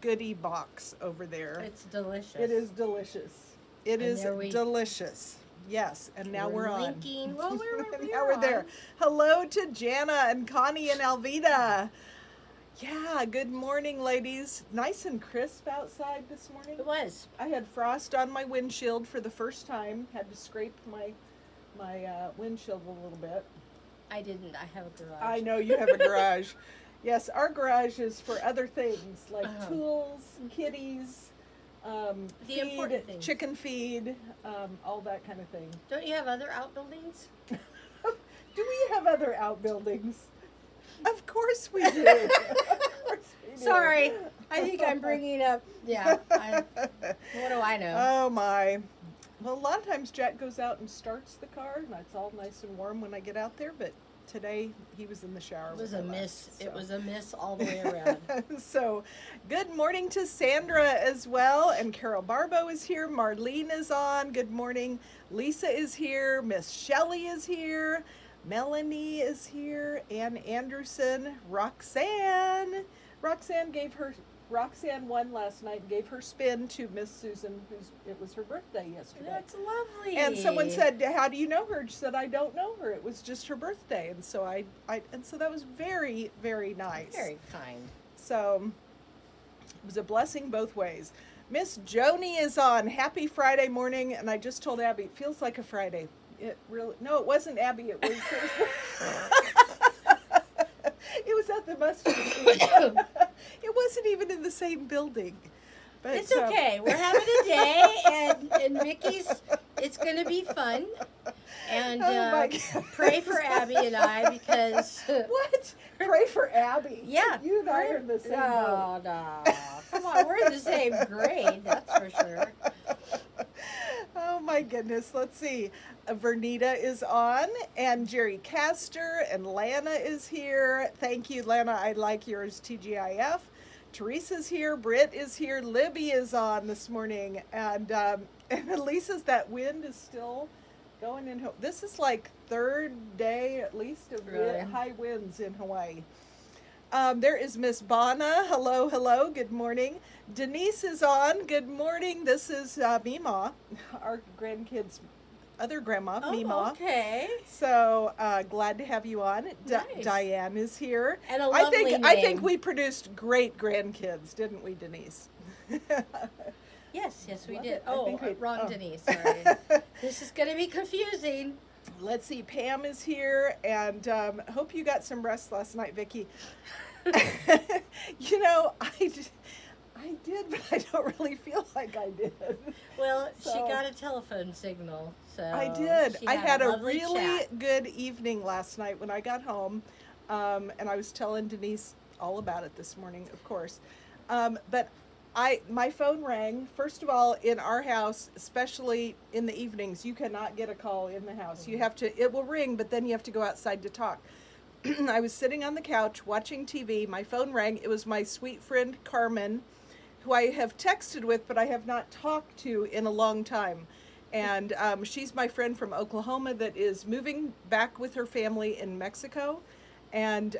goodie box over there. It's delicious. It is delicious. It And is there we- delicious. Yes, and now we're on. linking. Well, Now we're there. Hello to Jana and Connie and Alvita. Yeah, good morning, ladies. Nice and crisp outside this morning. It was. I had frost on my windshield for the first time. Had to scrape my windshield a little bit. I didn't. I have a garage. I know you have a garage. Yes, our garage is for other things like tools, kitties, The important things. chicken feed, all that kind of thing. Don't you have other outbuildings? Do we have other outbuildings? Of course we do. Of course we do. Sorry. I think I'm bringing up, what do I know? Oh my. Well, a lot of times Jack goes out and starts the car, and it's all nice and warm when I get out there, but today he was in the shower. It was when a I left, miss. so. It was a miss all the way around. So, good morning to Sandra as well, and Carol Barbo is here. Marlene is on. Good morning. Lisa is here. Miss Shelley is here. Melanie is here. Ann Anderson. Roxanne. Roxanne won last night and gave her spin to Miss Susan, it was her birthday yesterday. That's lovely. And someone said, "How do you know her?" She said, "I don't know her. It was just her birthday." And so so that was very, very nice. Very kind. So it was a blessing both ways. Miss Joni is on. Happy Friday morning, and I just told Abby it feels like a Friday. It wasn't Abby. It was. It was at the mustard seed. It wasn't even in the same building. But, It's okay. We're having a day, and Vicky's. It's going to be fun. And Oh my God. pray for Abby and I because. What? Pray for Abby. Yeah. You and I are in the same boat. No. Come on, we're in the same grade. That's for sure. Oh my goodness. Let's see. Vernita is on, and Jerry Castor, and Lana is here. Thank you, Lana. I like yours, TGIF. Teresa's here. Britt is here. Libby is on this morning. And Lisa's, that wind is still going in. This is like third day at least of Really? high winds in Hawaii. There is Miss Bonna. Hello, hello. Good morning. Denise is on. Good morning. This is Mima, our grandkids' other grandma, Mima. Okay. So glad to have you on. Nice. Diane is here. And a lovely I think name. we produced great grandkids, didn't we, Denise? Yes, we Love did. it. I Oh, think wrong oh. Denise. Sorry. This is going to be confusing. Let's see. Pam is here, and hope you got some rest last night, Vicki. I did, but I don't really feel like I did. Well, So- she got a telephone signal, so I did. she I had a lovely really chat. good evening last night when I got home, and I was telling Denise all about it this morning, of course. But my phone rang. First of all, in our house, especially in the evenings, you cannot get a call in the house. You have to. It will ring, but then you have to go outside to talk. I was sitting on the couch watching TV. My phone rang. It was my sweet friend Carmen, who I have texted with, but I have not talked to in a long time. And she's my friend from Oklahoma that is moving back with her family in Mexico. And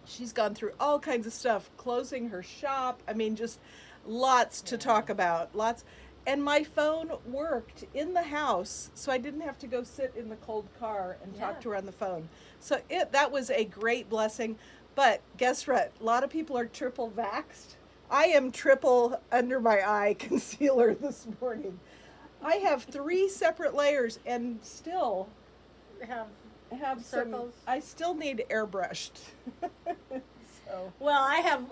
she's gone through all kinds of stuff, closing her shop. I mean, just lots to talk about. Lots. And my phone worked in the house, so I didn't have to go sit in the cold car and talk Yeah. to her on the phone. So that was a great blessing. But guess what? A lot of people are triple vaxxed. I am triple under my eye concealer this morning. I have 3 separate layers and still have Circles? I still need airbrushed. So Well,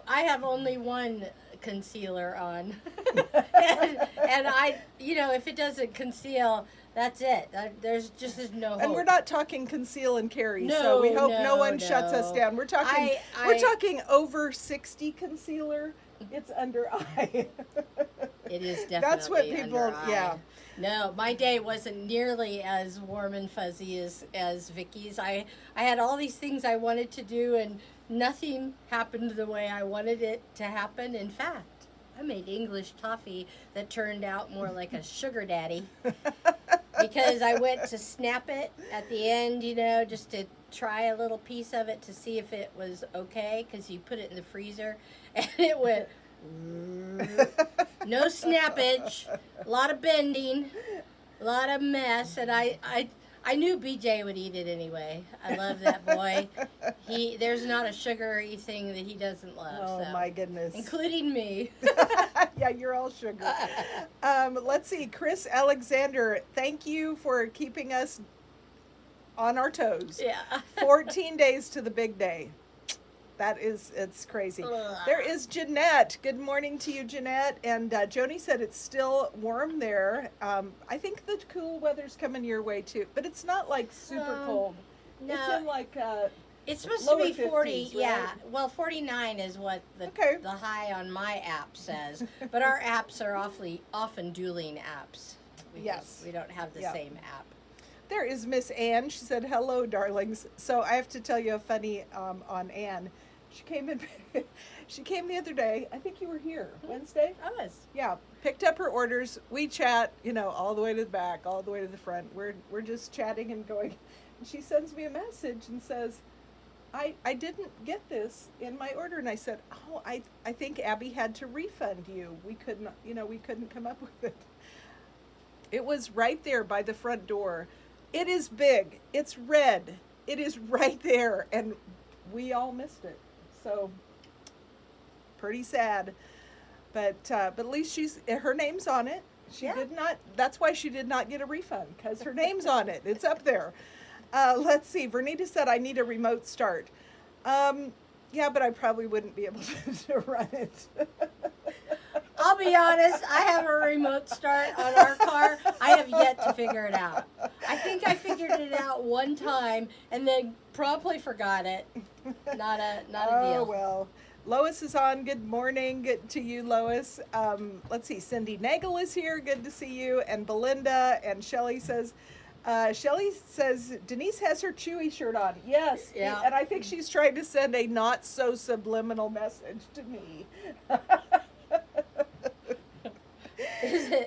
I have only one concealer on, and I, if it doesn't conceal, that's it. There's no hope. and we're not talking conceal and carry, so we hope no one shuts us no. down. We're talking we're talking over 60 concealer. It's under eye. It is definitely That's what people under eye. yeah. No, my day wasn't nearly as warm and fuzzy as Vicky's. I had all these things I wanted to do, and nothing happened the way I wanted it to happen. In fact, I made English toffee that turned out more like a sugar daddy because I went to snap it at the end, just to try a little piece of it to see if it was okay, because you put it in the freezer, and it went No snappage, a lot of bending, a lot of mess, and I knew BJ would eat it anyway. I love that boy. There's not a sugary thing that he doesn't love. Oh so. my goodness. Including me. Yeah, you're all sugar. Let's see, Chris Alexander, thank you for keeping us on our toes. Yeah. 14 days to the big day. It's crazy. Ugh. There is Jeanette. Good morning to you, Jeanette. And Joni said it's still warm there. I think the cool weather's coming your way too, but it's not like super cold. No. It's in like It's supposed to lower be 40, 50s, right? yeah. Well, 49 is what the high on my app says. But our apps are often dueling apps. We don't have the same app. There is Miss Ann. She said, hello, darlings. So I have to tell you a funny on Ann. She came in. She came the other day. I think you were here Wednesday. I was. Yeah, picked up her orders. We chat, all the way to the back, all the way to the front. We're just chatting and going. And she sends me a message and says, I didn't get this in my order. And I said, oh, I think Abby had to refund you. We couldn't come up with it. It was right there by the front door. It is big. It's red. It is right there. And we all missed it. So pretty sad. But at least her name's on it. That's why she did not get a refund, because her name's on it. It's up there. Let's see. Vernita said, I need a remote start. Yeah, but I probably wouldn't be able to run it. I'll be honest, I have a remote start on our car. I have yet to figure it out. I think I figured it out one time and then promptly forgot it. Not a deal. Oh, well. Lois is on. Good morning. Good to you, Lois. Let's see. Cindy Nagel is here. Good to see you. And Belinda and Shelly says, Denise has her Chewy shirt on. Yes. Yeah. And I think she's trying to send a not so subliminal message to me.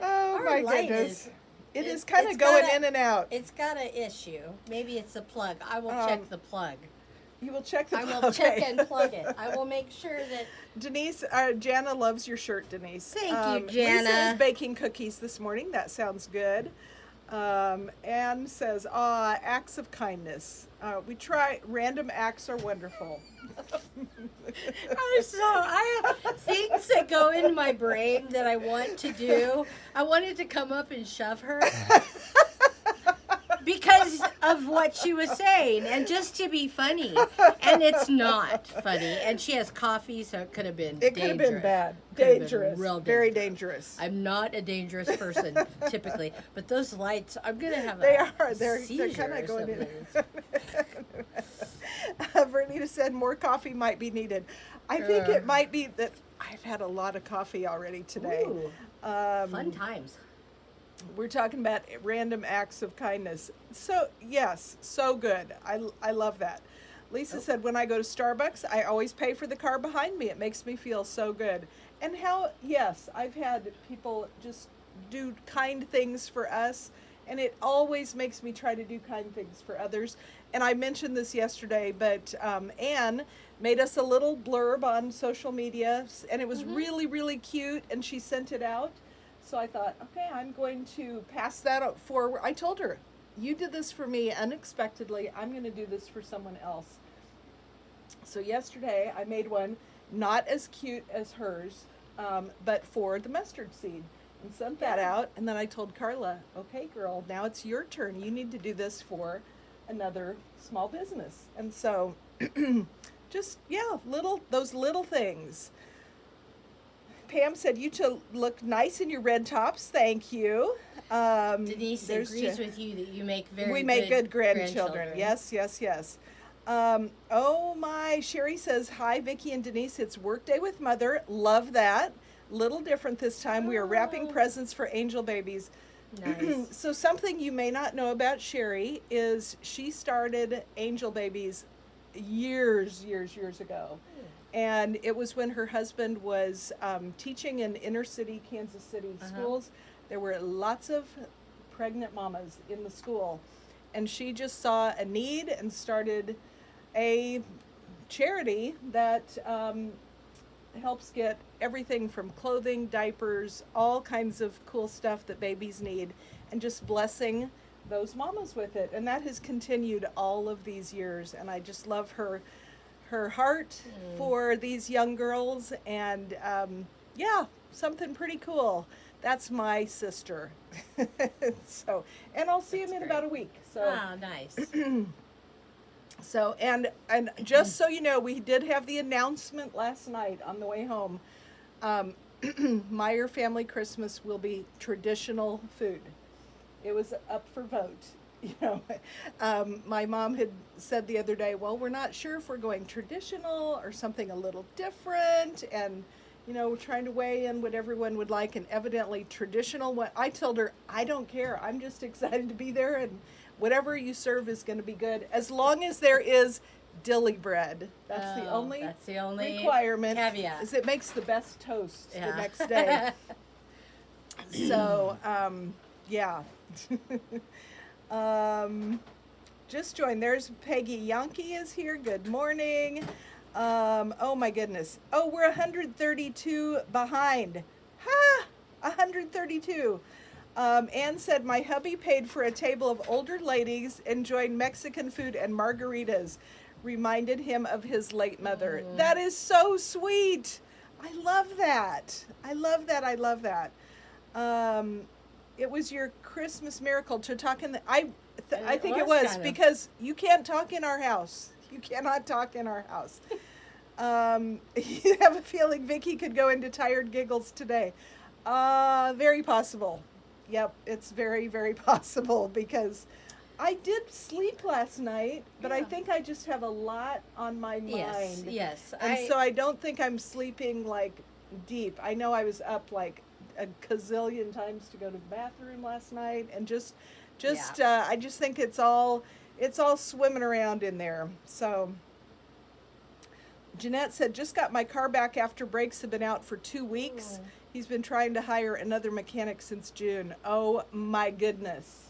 Oh my goodness. It is kind of going in and out. It's got an issue. Maybe it's the plug. I will check the plug. You will check the plug. I will check and plug it. I will make sure that... Denise, Jana loves your shirt, Denise. Thank you, Jana. Lisa is baking cookies this morning. That sounds good. Anne says, acts of kindness. We try. Random acts are wonderful. I have things that go in my brain that I want to do. I wanted to come up and shove her because of what she was saying, and just to be funny. And it's not funny. And she has coffee, so it could have been dangerous. It could have been bad. Dangerous. Very dangerous. I'm not a dangerous person, typically. But those lights, I'm going to have They're kind of going in. Vernita said more coffee might be needed. I think it might be that I've had a lot of coffee already today. Ooh, fun times. We're talking about random acts of kindness. So, yes, so good. I love that. Lisa said, when I go to Starbucks, I always pay for the car behind me. It makes me feel so good. And yes, I've had people just do kind things for us, and it always makes me try to do kind things for others. And I mentioned this yesterday, but Anne made us a little blurb on social media, and it was really, really cute, and she sent it out. So I thought, okay, I'm going to pass that out forward. I told her, you did this for me unexpectedly. I'm going to do this for someone else. So yesterday I made one not as cute as hers, but for the mustard seed, and sent that out. And then I told Carla, okay, girl, now it's your turn. You need to do this for another small business. And so just, those little things. Pam said, you two look nice in your red tops. Thank you. Denise agrees with you that you make we make good grandchildren. Yes. Oh my, Sherry says, hi, Vicki and Denise. It's work day with Mother. Love that. Little different this time. We are wrapping presents for angel babies. Nice. So something you may not know about Sherry is she started Angel Babies years ago. And it was when her husband was teaching in inner city Kansas City schools. There were lots of pregnant mamas in the school. And she just saw a need and started a charity that helps get everything from clothing, diapers, all kinds of cool stuff that babies need, and just blessing those mamas with it. And that has continued all of these years. And I just love her heart for these young girls. And yeah, something pretty cool. That's my sister. So, and I'll see him in about a week. So. Oh, nice. So, and just so you know, we did have the announcement last night on the way home. Meyer Family Christmas will be traditional food. It was up for vote. You know, my mom had said the other day, well, we're not sure if we're going traditional or something a little different, and you know, we're trying to weigh in what everyone would like, and evidently traditional. What I told her, I don't care. I'm just excited to be there, and whatever you serve is going to be good, as long as there is dilly bread. That's the only requirement. Caveat. Is it makes the best toast the next day. So, yeah. Just joined. There's Peggy Yankee is here. Good morning. Oh my goodness. Oh, we're 132 behind. Ha! 132. Ann said, my hubby paid for a table of older ladies enjoying Mexican food and margaritas. Reminded him of his late mother. That is so sweet. I love that. I love that. I love that. It was your Christmas miracle to talk in the... I think it was kind of, because you can't talk in our house. You cannot talk in our house. You have a feeling Vicky could go into tired giggles today. Very possible. Yep, it's very, very possible, because I did sleep last night, but I think I just have a lot on my mind. Yes. And so I don't think I'm sleeping like deep. I know I was up like a gazillion times to go to the bathroom last night, and I just think it's all swimming around in there. So Jeanette said, just got my car back after brakes have been out for 2 weeks. He's been trying to hire another mechanic since June. Oh my goodness.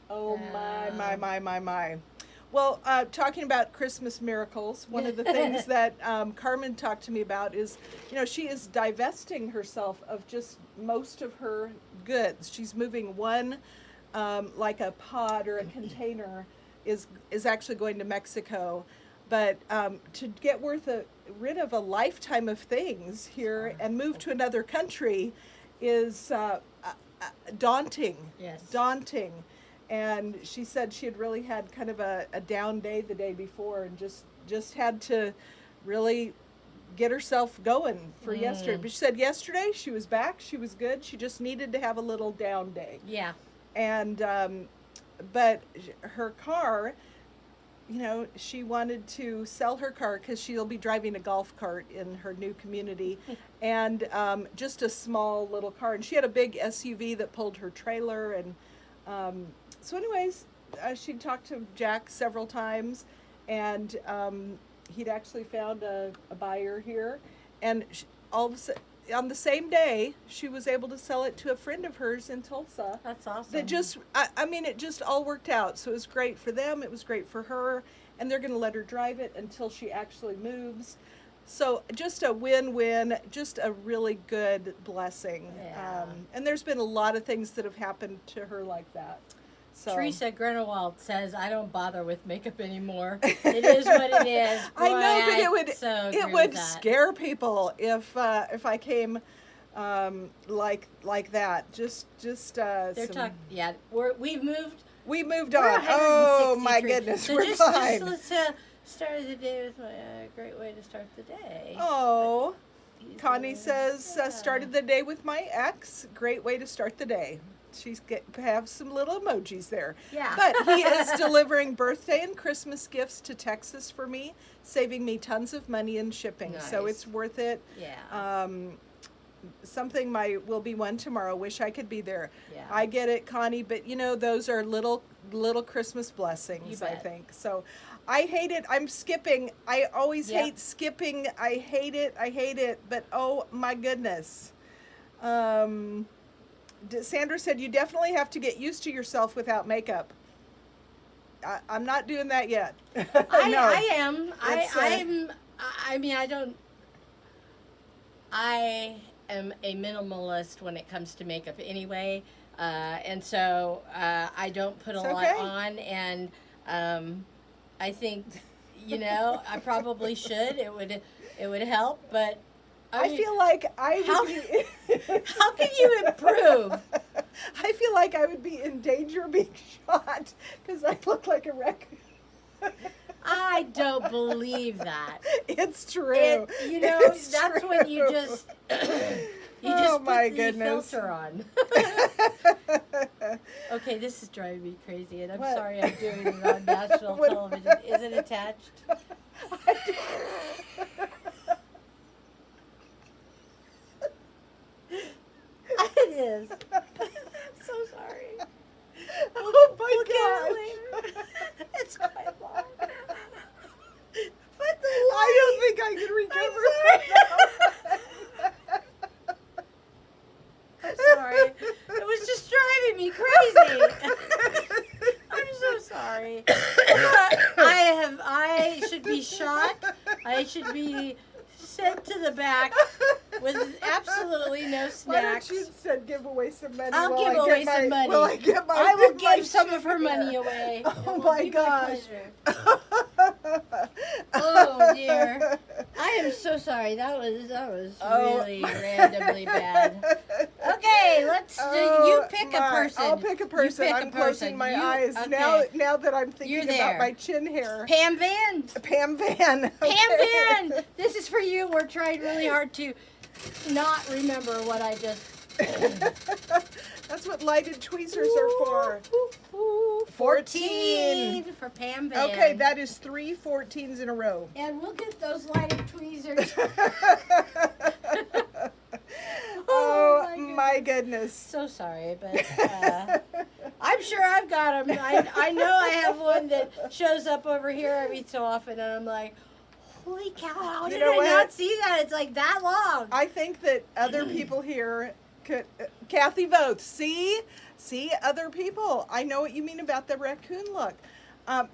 Oh my. Well, talking about Christmas miracles, one of the things that Carmen talked to me about is, you know, she is divesting herself of just most of her goods. She's moving one, like a pod or a container is actually going to Mexico. But to get rid of a lifetime of things here and move to another country is daunting. Yes. Daunting. And she said she had really had kind of a down day the day before, and just had to really get herself going for yesterday. But she said yesterday she was back, she was good. She just needed to have a little down day. Yeah. And but her car, you know, she wanted to sell her car because she'll be driving a golf cart in her new community, and just a small little car. And she had a big SUV that pulled her trailer. And so anyways, she talked to Jack several times, and he'd actually found a buyer here. And all of a sudden, on the same day, she was able to sell it to a friend of hers in Tulsa. That's awesome. That just, I mean, it just all worked out. So it was great for them. It was great for her. And they're going to let her drive it until she actually moves. So just a win-win, just a really good blessing. Yeah. And there's been a lot of things that have happened to her like that. So. Teresa Grenewald says, I don't bother with makeup anymore. It is what it is. Boy, I know, but it would scare people if I came like that. Just we've moved. We moved on. Oh my goodness, so we're fine. Let's start the day with a great way to start the day. Oh, Connie says started the day with my ex. Great way to start the day. She's have some little emojis there. Yeah. But he is delivering birthday and Christmas gifts to Texas for me, saving me tons of money in shipping. Nice. So it's worth it. Yeah. Something will be one tomorrow. Wish I could be there. Yeah. I get it, Connie, but you know, those are little Christmas blessings, You I bet. think. So I hate it. I'm skipping. I always hate skipping. I hate it. But oh my goodness. Sandra said, you definitely have to get used to yourself without makeup. I'm not doing that yet. I am. I mean, I don't. I am a minimalist when it comes to makeup anyway, and so I don't put a It's lot okay. on, and I think, I probably should. It would help, but I mean, feel like I how- would be. how can you improve? I feel like I would be in danger of being shot because I look like a raccoon. I don't believe that. It's true. It's That's true. when you just Oh, put my the goodness. filter on. Okay, this is driving me crazy, and I'm What? sorry I'm doing it on national What? television. Is it attached? It is. So sorry. Oh my We'll get god! it later. It's quite long. But I don't think I can recover I'm sorry. It was just driving me crazy. I'm so sorry. I should be shot. I should be sent to the back with absolutely no Why don't snacks. you instead give away some money? I'll while give I away get some my- money. While I get my, I will my give some of her shit money here. away. Oh It will my be gosh. pleasure. Oh dear. I am so sorry. That was Oh. really randomly bad. Okay, let's Oh, you pick a my- person. I'll pick a person. You pick I'm a closing person. my You- eyes okay. now that I'm thinking You're about there. my chin hair. Pam Van. Pam Van. Pam Okay. Van. This is for you. We're trying really hard to not remember what I just. That's what lighted tweezers are for. 14. For Pam Van. Okay, that is 3 14s in a row. And we'll get those lighted tweezers. Oh my my goodness. So sorry, but I'm sure I've got them. I know I have one that shows up over here every so often, and I'm like, holy cow, how You did know I what? not see that? It's like that long. I think that other people here could. Kathy votes. See, other people. I know what you mean about the raccoon look.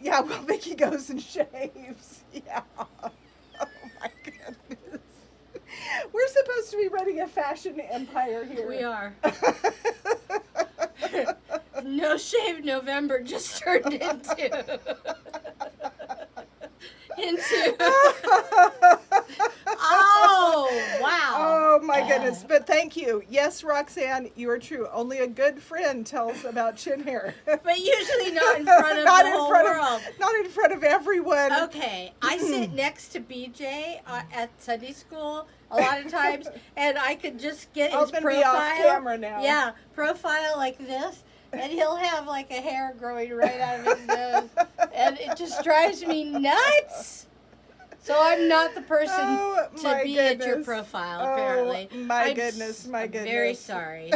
Yeah, well, Vicky goes and shaves. Yeah. Oh my goodness. We're supposed to be running a fashion empire here. We are. No Shave November just turned into. Oh, wow. Oh my goodness. But thank you. Yes, Roxanne, you are true. Only a good friend tells about chin hair. But usually not in front of Not the in whole front world. Not in front of everyone. Okay, I sit next to BJ at Sunday school a lot of times, and I could just get his I'm gonna profile. be off camera now. Yeah, profile like this, and he'll have like a hair growing right out of his nose, and it just drives me nuts. So I'm not the person Oh, to my be at your goodness. profile, Oh, apparently. my I'm goodness, my I'm goodness. very sorry.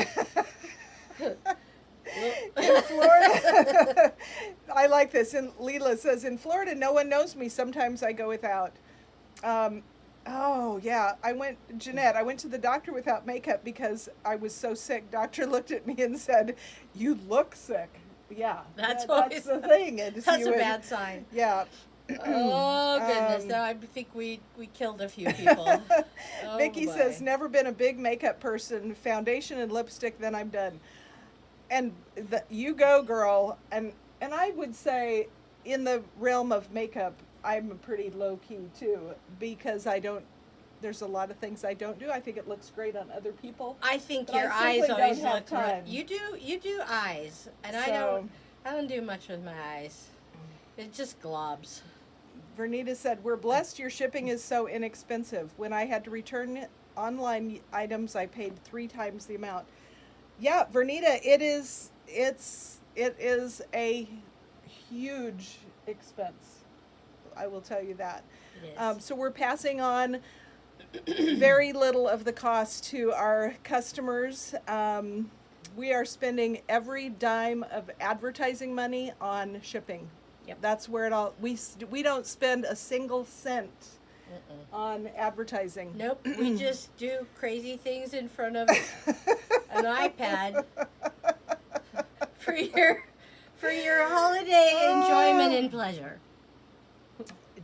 In Florida, I like this. And Leela says, in Florida, no one knows me. Sometimes I go without. Oh, yeah. Jeanette, I went to the doctor without makeup because I was so sick. Doctor looked at me and said, you look sick. Yeah. That's that's always- the thing. It's That's you a would- bad sign. Yeah. Oh goodness! Um, Now I think we killed a few people. Oh, Vicky boy. says, never been a big makeup person. Foundation and lipstick, then I'm done. And you go, girl. And I would say, in the realm of makeup, I'm pretty low key too, because there's a lot of things I don't do. I think it looks great on other people. I think But your I eyes simply always don't have look time. You do eyes, and So- I don't do much with my eyes. It just globs. Vernita said, we're blessed your shipping is so inexpensive. When I had to return online items, I paid 3 times the amount. Yeah, Vernita, it is a huge expense. I will tell you that. It is. So we're passing on very little of the cost to our customers. We are spending every dime of advertising money on shipping. Yep. That's where it all. We don't spend a single cent Mm-mm. on advertising. Nope. We just do crazy things in front of an iPad for your holiday enjoyment and pleasure.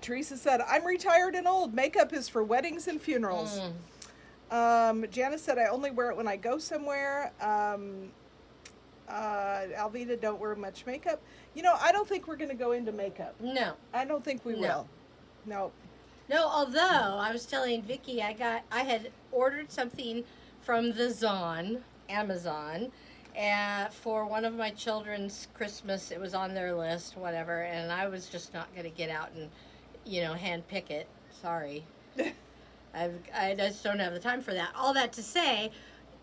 Teresa said, "I'm retired and old. Makeup is for weddings and funerals." Janice said, I only wear it when I go somewhere. Alvita, don't wear much makeup. I don't think we're going to go into makeup. No. I don't think we No. will. No. No, although I was telling Vicky I had ordered something from the Amazon, for one of my children's Christmas. It was on their list, whatever, and I was just not going to get out and, hand pick it. Sorry. I just don't have the time for that. All that to say,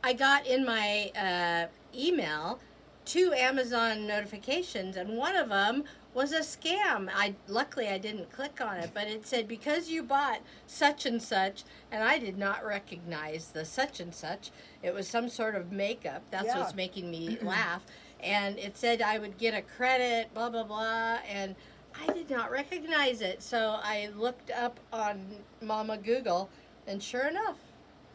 I got in my email 2 Amazon notifications, and one of them was a scam. Luckily I didn't click on it, but it said, because you bought such and such, and I did not recognize the such and such. It was some sort of makeup. That's Yeah. what's making me laugh. And it said I would get a credit, blah, blah, blah, and I did not recognize it. So I looked up on Mama Google, and sure enough,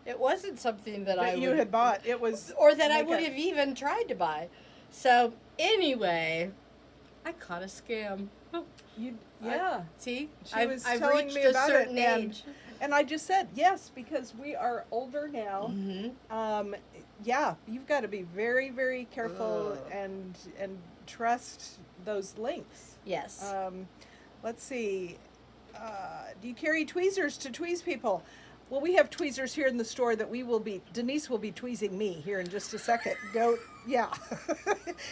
it wasn't something that That you had bought. It was. or that I makeup. would have even tried to buy. So anyway, I caught a scam. Yeah. See, She was I've telling reached me a about certain it, age. and I just said yes because we are older now. Mm-hmm. Yeah, you've got to be very, very careful Ugh. and trust those links. Yes. Let's see. Do you carry tweezers to tweeze people? Well, we have tweezers here in the store that Denise will be tweezing me here in just a second. Yeah.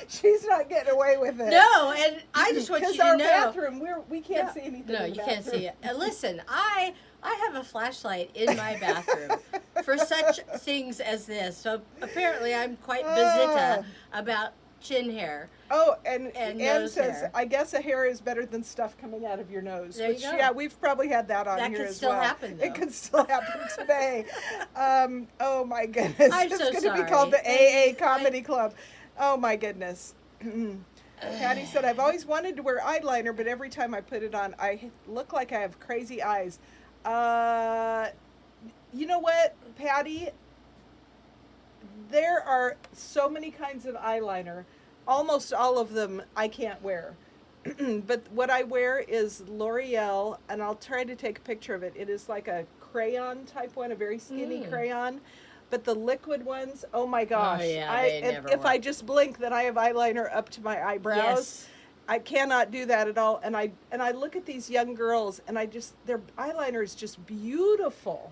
She's not getting away with it. No, and I just want you Because to our know. bathroom, we can't Yeah. see anything. No, in the you can't bathroom. see it. Listen, I have a flashlight in my bathroom for such things as this. So apparently I'm quite bazita about chin hair. Oh, and And Ann nose says, hair. I guess a hair is better than stuff coming out of your nose. There you which, go. yeah, we've probably had that on That here could as still well. happen, though. It could still happen today. Oh my goodness. I'm It's so going to be sorry. called the AA Comedy Club. Oh my goodness. Patty said, I've always wanted to wear eyeliner, but every time I put it on, I look like I have crazy eyes. You know what, Patty? There are so many kinds of eyeliner. Almost all of them I can't wear. But what I wear is L'Oreal, and I'll try to take a picture of it. It is like a crayon type one, a very skinny crayon. But the liquid ones, oh my gosh. yeah, they never if I work. just blink, then I have eyeliner up to my eyebrows. Yes. I cannot do that at all. And I look at these young girls, and their eyeliner is just beautiful.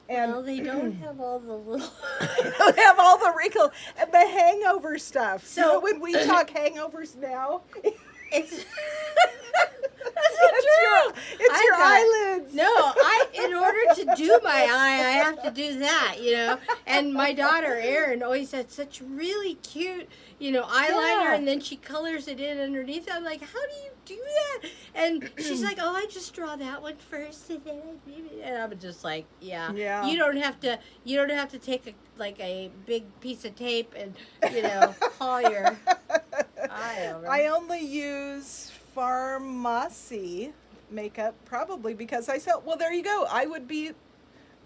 And Well, they don't have all the little. don't have all the wrinkles and the hangover stuff. So So- when we talk hangovers now, It's that's not true. it's your eyelids. No, in order to do my eye, I have to do that, And my daughter Erin always had such really cute, eyeliner, Yeah. and then she colors it in underneath. I'm like, how do you do that? And she's like, oh, I just draw that one first, and then I do it. And I'm just like, yeah. Yeah. You don't have to take a big piece of tape and haul your eye over. I only use Pharmacy makeup probably because I sell. Well, there you go. I would be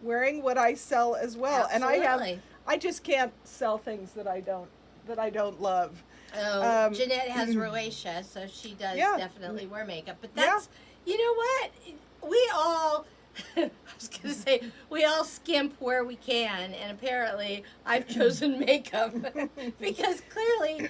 wearing what I sell as well, Absolutely. and I just can't sell things that I don't love. Oh, Jeanette has rosacea, so she does Yeah. definitely wear makeup. But Yeah. that's, you know what? We all, I was going to say, we all skimp where we can. And apparently I've chosen makeup because clearly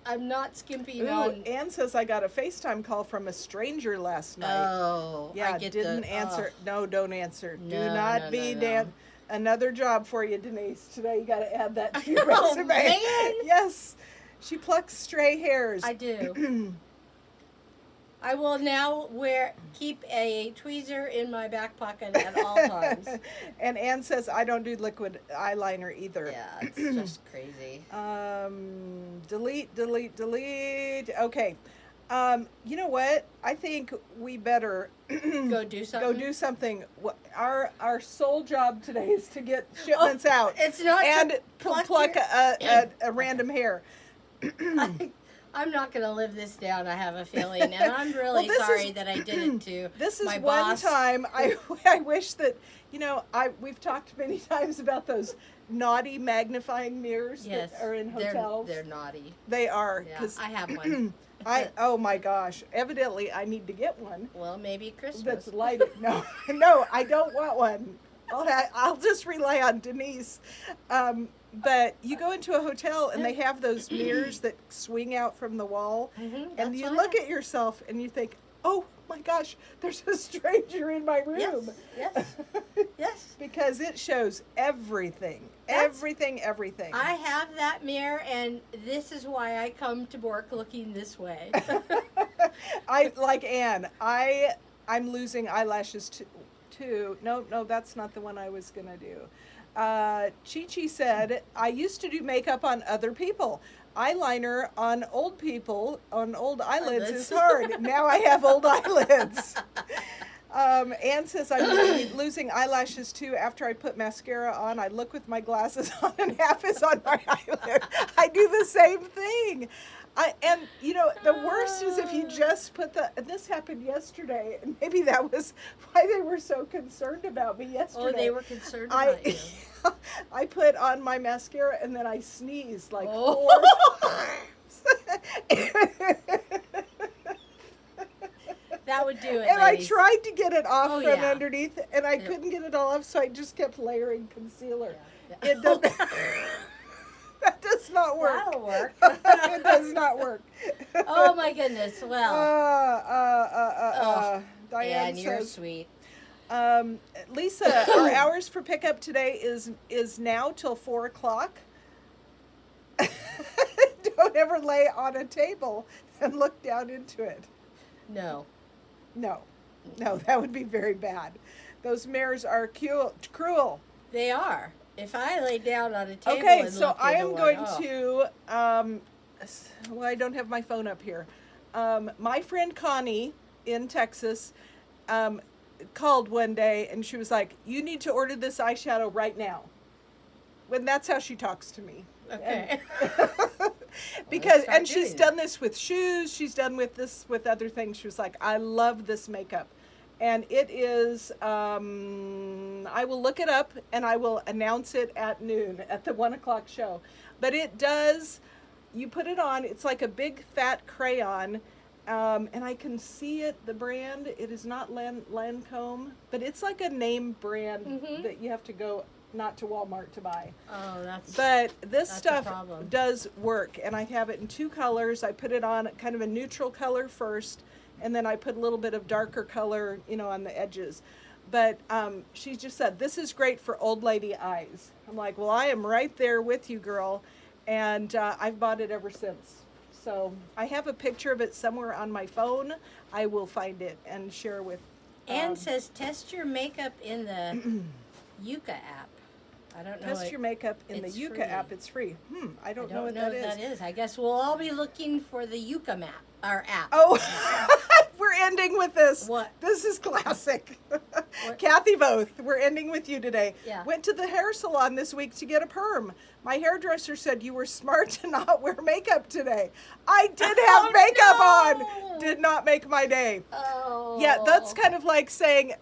I'm not skimping Ooh, on. Ann says I got a FaceTime call from a stranger last night. Oh, Yeah, I get didn't the, answer. oh. No, don't answer. Do No, not no, be no, Dan. no. Another job for you, Denise. Today you got to add that to your Oh, resume. man. Yes, she plucks stray hairs. I do. I will now keep a tweezer in my back pocket at all times. And Ann says I don't do liquid eyeliner either. Yeah, it's just crazy. Delete. Okay. You know what? I think we better Go do something. go do something. Our sole job today is to get shipments out. It's not and to pluck your- a random hair. I'm not going to live this down, I have a feeling. And I'm really this sorry is- that I did it to This is my one boss. time I wish that we've talked many times about those naughty magnifying mirrors Yes, that are in hotels. They're naughty. They are Yeah, because I have one. oh my gosh! Evidently, I need to get one Well, maybe Christmas. that's lighted. No, I don't want one. I'll just rely on Denise. But you go into a hotel and they have those mirrors that swing out from the wall, and that's you what I look have. at yourself and you think, "Oh my gosh, there's a stranger in my room." Yes. Yes. Because it shows everything, everything. I have that mirror, and this is why I come to work looking this way. I like Anne. I'm losing eyelashes too. No, that's not the one I was gonna do. Chi Chi said, I used to do makeup on other people. Eyeliner on old people, on old eyelids is hard. Now I have old eyelids. Anne says, I'm losing eyelashes too. After I put mascara on, I look with my glasses on and half is on my eyelid. I do the same thing. And you know, the worst is if you just put this happened yesterday, and maybe that was why they were so concerned about me yesterday. Oh, they were concerned about you. I put on my mascara and then I sneezed like 4 times. That would do it, And ladies. I tried to get it off from yeah. underneath, and I couldn't get it all off, so I just kept layering concealer. Yeah. It doesn't. That does not work. That'll work. It does not work. Oh my goodness! Well, Diane and you're says, sweet. Lisa, our hours for pickup today is now till 4:00. Don't ever lay on a table and look down into it. No. No, that would be very bad. Those mirrors are cruel. They are. If I lay down on a table Okay, and so looked I into am one, going oh. to. Well, I don't have my phone up here. My friend Connie in Texas called one day and she was like, "You need to order this eyeshadow right now." When that's how she talks to me. Okay. Because start and she's doing done this with shoes. She's done with other things. She was like, "I love this makeup." And it is, I will look it up and I will announce it at noon at the 1:00 show. But it does, you put it on, it's like a big fat crayon, and I can see it, the brand. It is not Lancome, but it's like a name brand that you have to go not to Walmart to buy. Oh, that's. But this that's a stuff problem. does work, and I have it in 2 colors. I put it on kind of a neutral color first, and then I put a little bit of darker color, on the edges. But she just said, this is great for old lady eyes. I'm like, well, I am right there with you, girl. And I've bought it ever since. So I have a picture of it somewhere on my phone. I will find it and share with. Anne says, test your makeup in the Yuka app. I don't know. Test your makeup in the it's Yuka free. app. It's free. I don't know what know that is. I guess we'll all be looking for the Yuka map, our app. Oh, we're ending with this. What? This is classic. Kathy Both, we're ending with you today. Yeah. Went to the hair salon this week to get a perm. My hairdresser said you were smart to not wear makeup today. I did have makeup on. Did not make my day. Oh. Yeah, that's kind of like saying,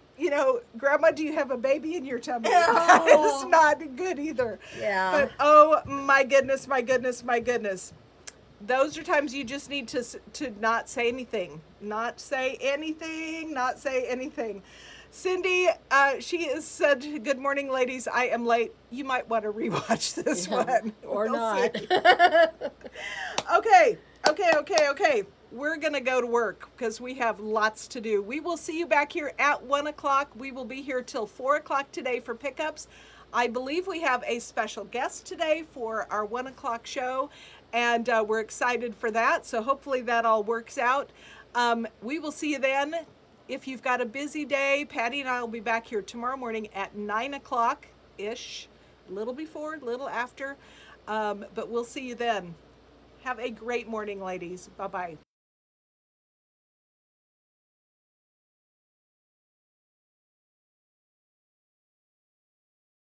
Grandma, do you have a baby in your tummy? That is not good either. Yeah. But oh my goodness, my goodness, my goodness. Those are times you just need to not say anything. Not say anything, not say anything. Cindy, she has said, good morning, ladies. I am late. You might want to rewatch this one. Or We'll not. see. Okay. We're going to go to work because we have lots to do. We will see you back here at 1:00. We will be here till 4:00 today for pickups. I believe we have a special guest today for our 1:00 show, and we're excited for that. So hopefully that all works out. We will see you then. If you've got a busy day, Patty and I will be back here tomorrow morning at 9:00-ish, a little before, a little after. But we'll see you then. Have a great morning, ladies. Bye-bye.